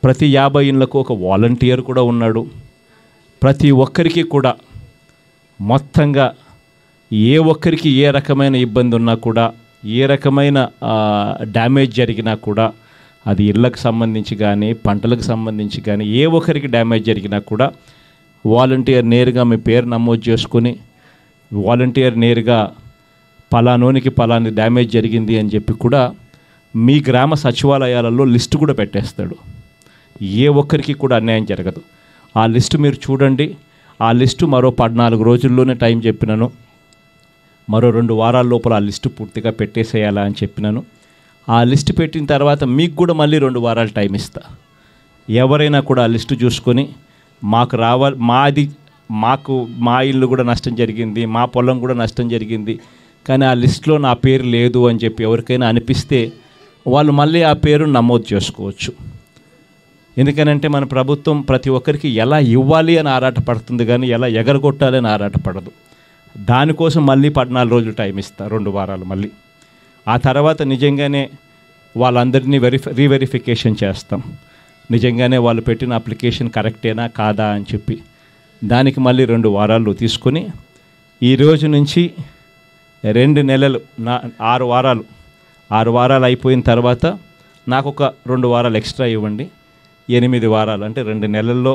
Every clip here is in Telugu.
ప్రతి 50 ఇళ్లకు ఒక వాలంటీర్ కూడా ఉన్నాడు. ప్రతి ఒక్కరికి కూడా మొత్తంగా ఏ ఒక్కరికి ఏ రకమైన ఇబ్బంది ఉన్నా కూడా, ఏ రకమైన డ్యామేజ్ జరిగినా కూడా, అది ఇళ్ళకు సంబంధించి కానీ పంటలకు సంబంధించి కానీ ఏ ఒక్కరికి డ్యామేజ్ జరిగినా కూడా వాలంటీర్ నేరుగా మీ పేరు నమోదు చేసుకొని వాలంటీర్ నేరుగా పలానోనికి పలాని డ్యామేజ్ జరిగింది అని చెప్పి కూడా మీ గ్రామ సచివాలయాలలో లిస్టు కూడా పెట్టేస్తాడు. ఏ ఒక్కరికి కూడా అన్యాయం జరగదు. ఆ లిస్టు మీరు చూడండి. ఆ లిస్టు మరో 14 రోజుల్లోనే టైం చెప్పినాను. మరో 2 వారాల లోపల ఆ లిస్టు పూర్తిగా పెట్టేసేయాలా అని చెప్పినాను. ఆ లిస్టు పెట్టిన తర్వాత మీకు కూడా మళ్ళీ 2 వారాలు టైం ఇస్తా. ఎవరైనా కూడా ఆ లిస్టు చూసుకొని మాకు మా ఇల్లు కూడా నష్టం జరిగింది, మా పొలం కూడా నష్టం జరిగింది, కానీ ఆ లిస్టులో నా పేరు లేదు అని చెప్పి ఎవరికైనా అనిపిస్తే వాళ్ళు మళ్ళీ ఆ పేరు నమోదు చేసుకోవచ్చు. ఎందుకనంటే మన ప్రభుత్వం ప్రతి ఒక్కరికి ఎలా ఇవ్వాలి అని ఆరాటపడుతుంది, కానీ ఎలా ఎగరగొట్టాలి అని ఆరాటపడదు. దానికోసం మళ్ళీ 14 రోజులు టైం ఇస్తా, 2 వారాలు మళ్ళీ. ఆ తర్వాత నిజంగానే వాళ్ళందరినీ రీవెరిఫికేషన్ చేస్తాం. నిజంగానే వాళ్ళు పెట్టిన అప్లికేషన్ కరెక్టేనా కాదా అని చెప్పి దానికి మళ్ళీ 2 వారాలు తీసుకొని ఈ రోజు నుంచి 2 నెలలు 6 వారాలు అయిపోయిన తర్వాత నాకు ఒక 2 వారాలు ఎక్స్ట్రా ఇవ్వండి. 8 వారాలు అంటే 2 నెలల్లో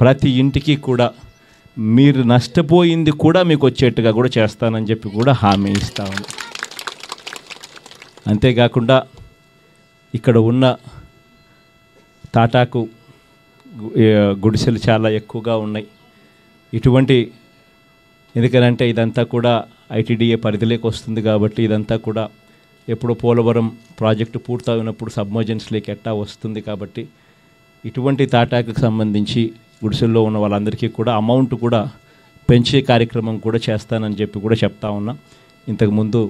ప్రతి ఇంటికి కూడా మీరు నష్టపోయింది కూడా మీకు వచ్చేట్టుగా కూడా చేస్తానని చెప్పి కూడా హామీ ఇస్తాను. అంతేకాకుండా ఇక్కడ ఉన్న తాటాకు గుడిసెలు చాలా ఎక్కువగా ఉన్నాయి. ఎందుకనంటే ఇదంతా కూడా ఐటీడీఏ పరిధిలోకి వస్తుంది కాబట్టి ఇదంతా కూడా ఎప్పుడు పోలవరం ప్రాజెక్టు పూర్తయినప్పుడు సబ్మర్జెన్స్లోకి ఎట్టా వస్తుంది కాబట్టి ఇటువంటి తాటాకుకు సంబంధించి గుడిసెల్లో ఉన్న వాళ్ళందరికీ కూడా అమౌంట్ కూడా పెంచే కార్యక్రమం కూడా చేస్తానని చెప్పి కూడా చెప్తా ఉన్నా. ఇంతకుముందు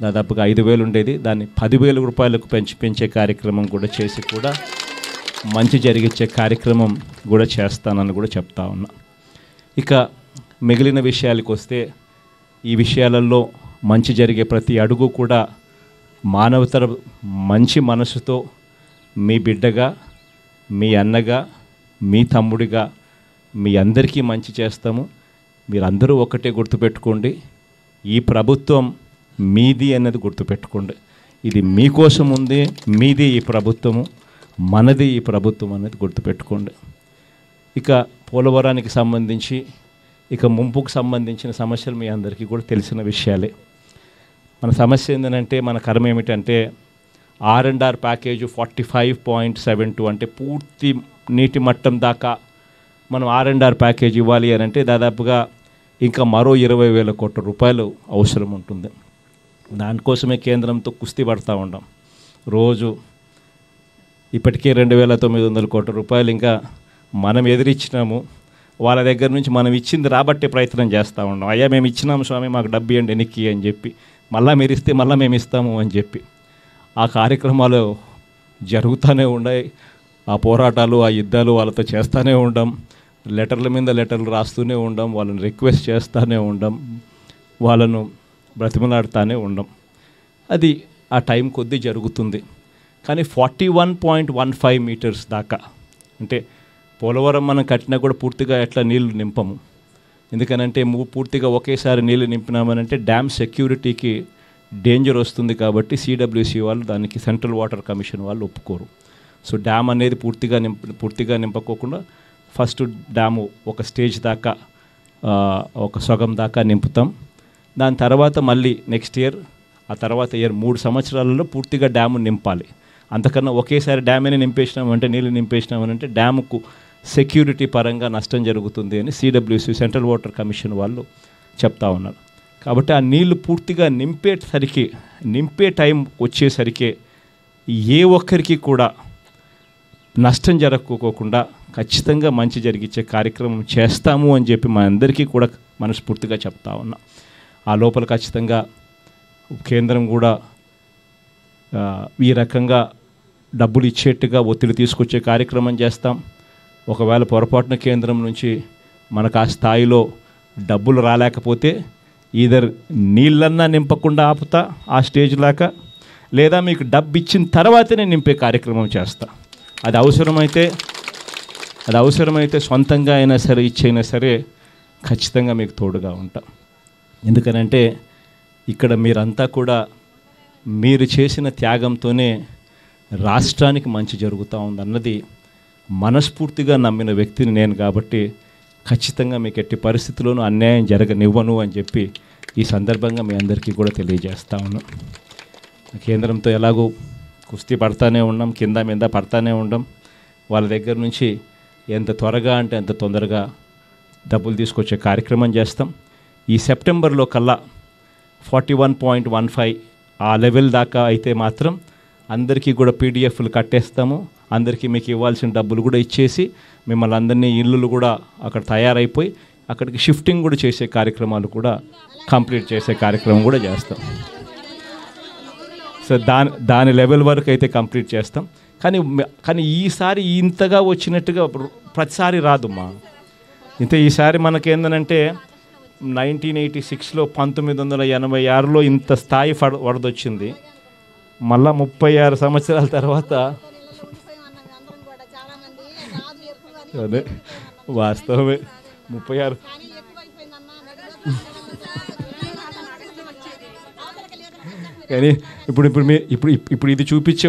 దాదాపుగా 5,000 ఉండేది, దాన్ని 10,000 రూపాయలకు పెంచే కార్యక్రమం కూడా చేసి కూడా మంచి జరిగించే కార్యక్రమం కూడా చేస్తానని కూడా చెప్తా ఉన్నా. ఇక మిగిలిన విషయాలకు వస్తే ఈ విషయాలలో మంచి జరిగే ప్రతి అడుగు కూడా మానవతర మంచి మనసుతో మీ బిడ్డగా, మీ అన్నగా, మీ తమ్ముడిగా మీ అందరికీ మంచి చేస్తాము. మీరందరూ ఒకటే గుర్తుపెట్టుకోండి, ఈ ప్రభుత్వం మీది అన్నది గుర్తుపెట్టుకోండి. ఇది మీకోసం ఉంది, మీది ఈ ప్రభుత్వము, మనది ఈ ప్రభుత్వం అనేది గుర్తుపెట్టుకోండి. ఇక పోలవరానికి సంబంధించి ఇక ముంపుకు సంబంధించిన సమస్యలు మీ అందరికీ కూడా తెలిసిన విషయాలే. మన సమస్య ఏంటంటే, మన కర్మ ఏమిటంటే R&R ప్యాకేజ్ 45.72 అంటే పూర్తి నీటి మట్టం దాకా మనం R&R ప్యాకేజ్ ఇవ్వాలి అని అంటే దాదాపుగా ఇంకా మరో 20,000 కోట్ల రూపాయలు అవసరం ఉంటుంది. దానికోసమే కేంద్రంతో కుస్తీ పడతా ఉన్నాం రోజు. ఇప్పటికే 2,900 కోట్ల రూపాయలు ఇంకా మనం ఎదిరిచ్చినాము. వాళ్ళ దగ్గర నుంచి మనం ఇచ్చింది రాబట్టే ప్రయత్నం చేస్తూ ఉన్నాం. అయ్యా మేము ఇచ్చినాము స్వామి, మాకు డబ్బు ఇవ్వండి వెనక్కి అని చెప్పి, మళ్ళీ మీరు ఇస్తే మళ్ళీ మేము ఇస్తాము అని చెప్పి ఆ కార్యక్రమాలు జరుగుతూనే ఉన్నాయి. ఆ పోరాటాలు, ఆ యుద్ధాలు వాళ్ళతో చేస్తూనే ఉండం. లెటర్ల మీద లెటర్లు రాస్తూనే ఉండం, వాళ్ళని రిక్వెస్ట్ చేస్తూనే ఉండం, వాళ్ళను బ్రతిమలాడుతూనే ఉండం. అది ఆ టైం కొద్దీ జరుగుతుంది. కానీ 41.15 మీటర్స్ దాకా అంటే పోలవరం మనం కట్టినా కూడా పూర్తిగా ఎట్లా నీళ్లు నింపము. ఎందుకనంటే పూర్తిగా ఒకేసారి నీళ్లు నింపినామనంటే డ్యామ్ సెక్యూరిటీకి డేంజర్ వస్తుంది కాబట్టి సిడబ్ల్యూసి వాళ్ళు దానికి సెంట్రల్ వాటర్ కమిషన్ వాళ్ళు ఒప్పుకోరు. సో డ్యామ్ అనేది పూర్తిగా నింపకోకుండా ఫస్ట్ డ్యాము ఒక స్టేజ్ దాకా, ఒక సగం దాకా నింపుతాం. దాని తర్వాత మళ్ళీ నెక్స్ట్ ఇయర్, ఆ తర్వాత ఇయర్ 3 సంవత్సరాలలో పూర్తిగా డ్యాము నింపాలి. అంతకన్నా ఒకేసారి డ్యామేని నింపేసినామంటే, నీళ్ళు నింపేసినామనంటే డ్యాముకు సెక్యూరిటీ పరంగా నష్టం జరుగుతుంది అని సిడబ్ల్యూసి సెంట్రల్ వాటర్ కమిషన్ వాళ్ళు చెప్తా ఉన్నారు. కాబట్టి ఆ నీళ్లు పూర్తిగా నింపే టైం వచ్చేసరికి ఏ ఒక్కరికి కూడా నష్టం జరగకోకుండా ఖచ్చితంగా మంచి జరిగించే కార్యక్రమం చేస్తాము అని చెప్పి మా అందరికీ కూడా మనస్ఫూర్తిగా చెప్తా ఉన్నాం. ఆ లోపల ఖచ్చితంగా కేంద్రం కూడా ఈ రకంగా డబ్బులు ఇచ్చేట్టుగా ఒత్తిడి తీసుకొచ్చే కార్యక్రమం చేస్తాం. ఒకవేళ పొరపాటున కేంద్రం నుంచి మనకు ఆ స్థాయిలో డబ్బులు రాలేకపోతే ఈధర్ నీళ్ళన్నా నింపకుండా ఆపుతా ఆ స్టేజ్ లాగా, లేదా మీకు డబ్బు ఇచ్చిన తర్వాతనే నింపే కార్యక్రమం చేస్తా. అది అవసరమైతే సొంతంగా అయినా సరే ఇచ్చైనా సరే ఖచ్చితంగా మీకు తోడుగా ఉంటాం. ఎందుకనంటే ఇక్కడ మీరంతా కూడా మీరు చేసిన త్యాగంతోనే రాష్ట్రానికి మంచి జరుగుతూ ఉందన్నది మనస్ఫూర్తిగా నమ్మిన వ్యక్తిని నేను కాబట్టి ఖచ్చితంగా మీకు ఎట్టి పరిస్థితుల్లోనూ అన్యాయం జరగనివ్వను అని చెప్పి ఈ సందర్భంగా మీ అందరికీ కూడా తెలియజేస్తా ఉన్నాం. కేంద్రంతో ఎలాగో కుస్తీ పడతానే ఉన్నాం, కింద మీద పడతానే ఉన్నాం. వాళ్ళ దగ్గర నుంచి ఎంత త్వరగా అంటే అంత తొందరగా డబ్బులు తీసుకొచ్చే కార్యక్రమం చేస్తాం. ఈ సెప్టెంబర్లో కల్లా 41.15 ఆ లెవెల్ దాకా అయితే మాత్రం అందరికీ కూడా పీడిఎఫ్లు కట్టేస్తాము. అందరికీ మీకు ఇవ్వాల్సిన డబ్బులు కూడా ఇచ్చేసి మిమ్మల్ని అందరినీ ఇల్లులు కూడా అక్కడ తయారైపోయి అక్కడికి షిఫ్టింగ్ కూడా చేసే కార్యక్రమాలు కూడా కంప్లీట్ చేసే కార్యక్రమం కూడా చేస్తాం. సో దాని లెవెల్ వరకు అయితే కంప్లీట్ చేస్తాం. కానీ ఈసారి ఇంతగా వచ్చినట్టుగా ప్రతిసారి రాదుమ్మా. ఈసారి మనకేందనంటే 1986లో 1986లో ఇంత స్థాయి వరదొచ్చింది. మళ్ళా 36 సంవత్సరాల తర్వాత అదే వాస్తవమే 36. కానీ ఇప్పుడు ఇది చూపించే